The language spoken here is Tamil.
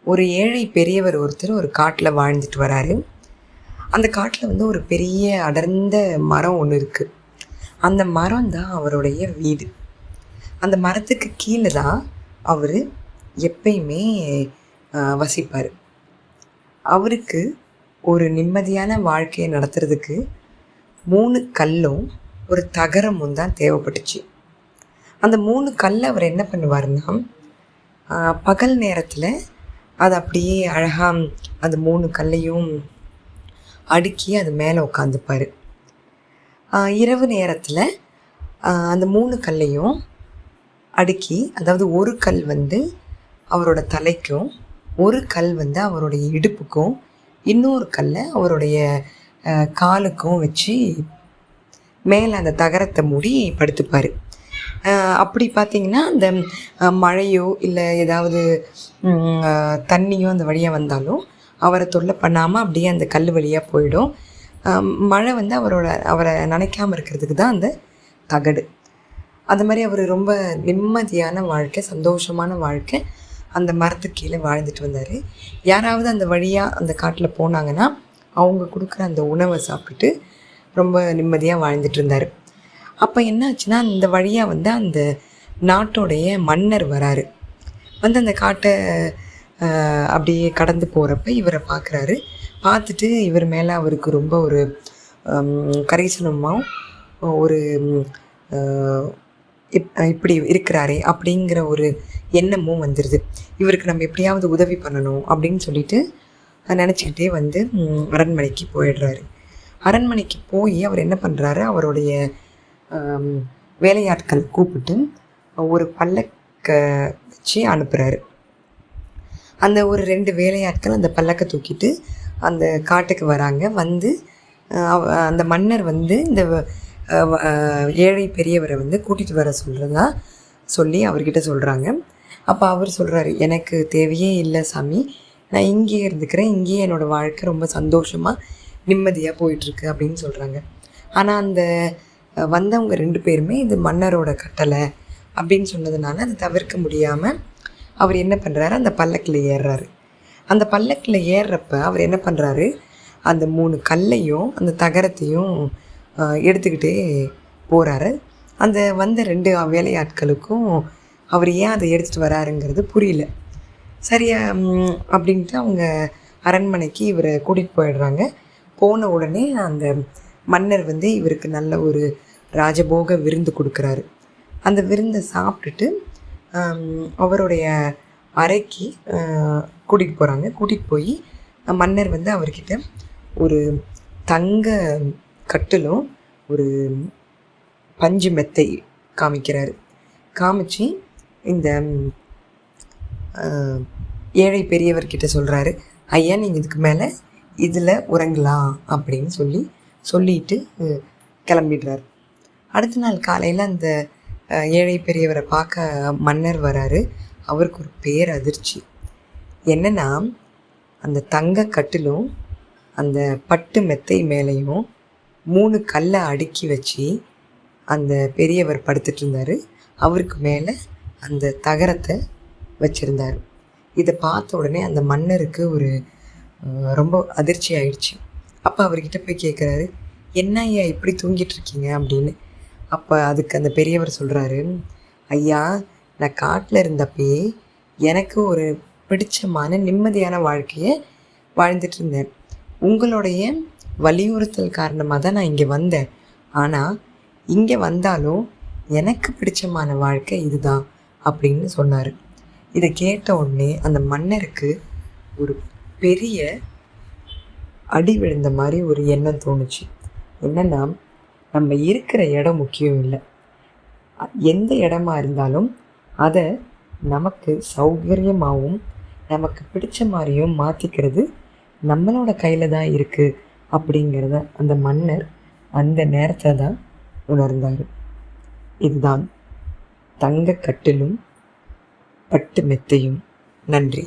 ஒரு ஏழை பெரியவர் ஒருத்தர் ஒரு காட்டில் வாழ்ந்துட்டு வராரு. அந்த காட்டில் வந்து ஒரு பெரிய அடர்ந்த மரம் ஒன்று இருக்குது. அந்த மரம் தான் அவருடைய வீடு. அந்த மரத்துக்கு கீழே தான் அவர் எப்பயுமே வசிப்பார். அவருக்கு ஒரு நிம்மதியான வாழ்க்கையை நடத்துறதுக்கு 3 கல்லும் ஒரு தகரமும் தான் தேவைப்பட்டுச்சு. அந்த 3 கல்லை அவர் என்ன பண்ணுவார்னா, பகல் நேரத்தில் அது அப்படியே அழகாக அந்த 3 கல்லையும் அடுக்கி அது மேலே உட்காந்துப்பார். இரவு நேரத்தில் அந்த 3 கல்லையும் அடுக்கி, அதாவது ஒரு கல் வந்து அவரோட தலைக்கும், ஒரு கல் வந்து அவருடைய இடுப்புக்கும், இன்னொரு கல்லை அவருடைய காலுக்கும் வச்சு மேலே அந்த தகரத்தை மூடி படுத்துப்பார். அப்படி பார்த்திங்கன்னா அந்த மழையோ இல்லை ஏதாவது தண்ணியோ அந்த வழியாக வந்தாலும் அவரை தொல்லை பண்ணாமல் அப்படியே அந்த கல் வழியாக போயிடும். மழை வந்து அவரை நனைக்காமல் இருக்கிறதுக்கு தான் அந்த தகடு. அந்த மாதிரி அவர் ரொம்ப நிம்மதியான வாழ்க்கை, சந்தோஷமான வாழ்க்கை அந்த மரத்துக்கு கீழே வாழ்ந்துட்டு வந்தார். யாராவது அந்த வழியாக அந்த காட்டில் போனாங்கன்னா அவங்க கொடுக்குற அந்த உணவை சாப்பிட்டுட்டு ரொம்ப நிம்மதியாக வாழ்ந்துட்டு இருந்தார். அப்போ என்ன ஆச்சுன்னா, அந்த வழியாக வந்து அந்த நாட்டோடைய மன்னர் வராரு. வந்து அந்த காட்டை அப்படியே கடந்து போகிறப்ப இவரை பார்க்குறாரு. பார்த்துட்டு இவர் மேலே அவருக்கு ரொம்ப ஒரு கரிசனமாகவும் ஒரு இப்படி இருக்கிறாரே அப்படிங்கிற ஒரு எண்ணமும் வந்துடுது. இவருக்கு நம்ம எப்படியாவது உதவி பண்ணணும் அப்படின்னு சொல்லிட்டு நினச்சிக்கிட்டே வந்து அரண்மனைக்கு போயிடுறாரு. அரண்மனைக்கு போய் அவர் என்ன பண்ணுறாரு, அவருடைய வேலையாட்கள் கூப்பிட்டு ஒரு பல்லக்க வச்சு அனுப்புகிறாரு. அந்த ஒரு 2 வேலையாட்கள் அந்த பல்லக்கை தூக்கிட்டு அந்த காட்டுக்கு வராங்க. வந்து அந்த மன்னர் வந்து இந்த ஏழை பெரியவரை வந்து கூட்டிகிட்டு வர சொல்கிறதா சொல்லி அவர்கிட்ட சொல்கிறாங்க. அப்போ அவர் சொல்கிறாரு, எனக்கு தேவையே இல்லை சாமி, நான் இங்கேயே இருந்துக்கிறேன், இங்கேயே என்னோடய வாழ்க்கை ரொம்ப சந்தோஷமாக நிம்மதியாக போயிட்டுருக்கு அப்படின்னு சொல்கிறாங்க. ஆனால் அந்த வந்தவங்க 2 பேருமே இது மன்னரோட கட்டளை அப்படின்னு சொன்னதுனால அதை தவிர்க்க முடியாமல் அவர் என்ன பண்ணுறாரு, அந்த பல்லக்கில் ஏறுறாரு. அந்த பல்லக்கில் ஏறுறப்ப அவர் என்ன பண்ணுறாரு, அந்த 3 கல்லையும் அந்த தகரத்தையும் எடுத்துக்கிட்டே போகிறாரு. அந்த வந்த 2 வேலையாட்களுக்கும் அவர் ஏன் அதை எடுத்துகிட்டு வராருங்கிறது புரியல. சரியா அப்படின்ட்டு அவங்க அரண்மனைக்கு இவரை கூட்டிகிட்டு போயிடுறாங்க. போன உடனே அந்த மன்னர் வந்து இவருக்கு நல்ல ஒரு ராஜபோக விருந்து கொடுக்குறாரு. அந்த விருந்தை சாப்பிட்டுட்டு அவருடைய அறைக்கு கூட்டிகிட்டு போகிறாங்க. கூட்டிகிட்டு போய் மன்னர் வந்து அவர்கிட்ட ஒரு தங்க கட்டிலும் ஒரு பஞ்சு மெத்தை காமிக்கிறாரு. காமிச்சு இந்த ஏழை பெரியவர்கிட்ட சொல்கிறாரு, ஐயா நீங்கள் இதுக்கு மேலே இதில் உறங்கலாம் அப்படின்னு சொல்லிட்டு கிளம்பிடுறாரு. அடுத்த நாள் காலையில் அந்த ஏழை பெரியவரை பார்க்க மன்னர் வராரு. அவருக்கு ஒரு பேர் அதிர்ச்சி. என்னென்னா, அந்த தங்க கட்டிலும் அந்த பட்டு மெத்தை மேலேயும் 3 கல்லை அடுக்கி வச்சு அந்த பெரியவர் படுத்துட்டு இருந்தார். அவருக்கு மேலே அந்த தகரத்தை வச்சுருந்தார். இதை பார்த்த உடனே அந்த மன்னருக்கு ஒரு ரொம்ப அதிர்ச்சி ஆயிடுச்சு. அப்போ அவர்கிட்ட போய் கேட்குறாரு, என்ன ஐயா இப்படி தூங்கிட்டுருக்கீங்க அப்படின்னு. அப்போ அதுக்கு அந்த பெரியவர் சொல்கிறாரு, ஐயா நான் காட்டில் இருந்தப்பயே எனக்கு ஒரு பிடிச்சமான நிம்மதியான வாழ்க்கையை வாழ்ந்துட்டு இருந்தேன். உங்களுடைய வலியுறுத்தல் காரணமாக தான் நான் இங்கே வந்தேன். ஆனால் இங்கே வந்தாலும் எனக்கு பிடிச்சமான வாழ்க்கை இதுதான் அப்படின்னு சொன்னார். இதை கேட்ட உடனே அந்த மன்னருக்கு ஒரு பெரிய அடி விழுந்த மாதிரி ஒரு எண்ணம் தோணுச்சு. என்னென்னா, நம்ம இருக்கிற இடம் முக்கியம் இல்லை, எந்த இடமா இருந்தாலும் அதை நமக்கு சௌகரியமாகவும் நமக்கு பிடிச்ச மாதிரியும் மாற்றிக்கிறது நம்மளோட கையில் தான் இருக்குது அப்படிங்கிறத அந்த மன்னர் அந்த நேரத்தில் தான் உணர்ந்தார். இதுதான் தங்க கட்டிலும் பட்டு மெத்தையும். நன்றி.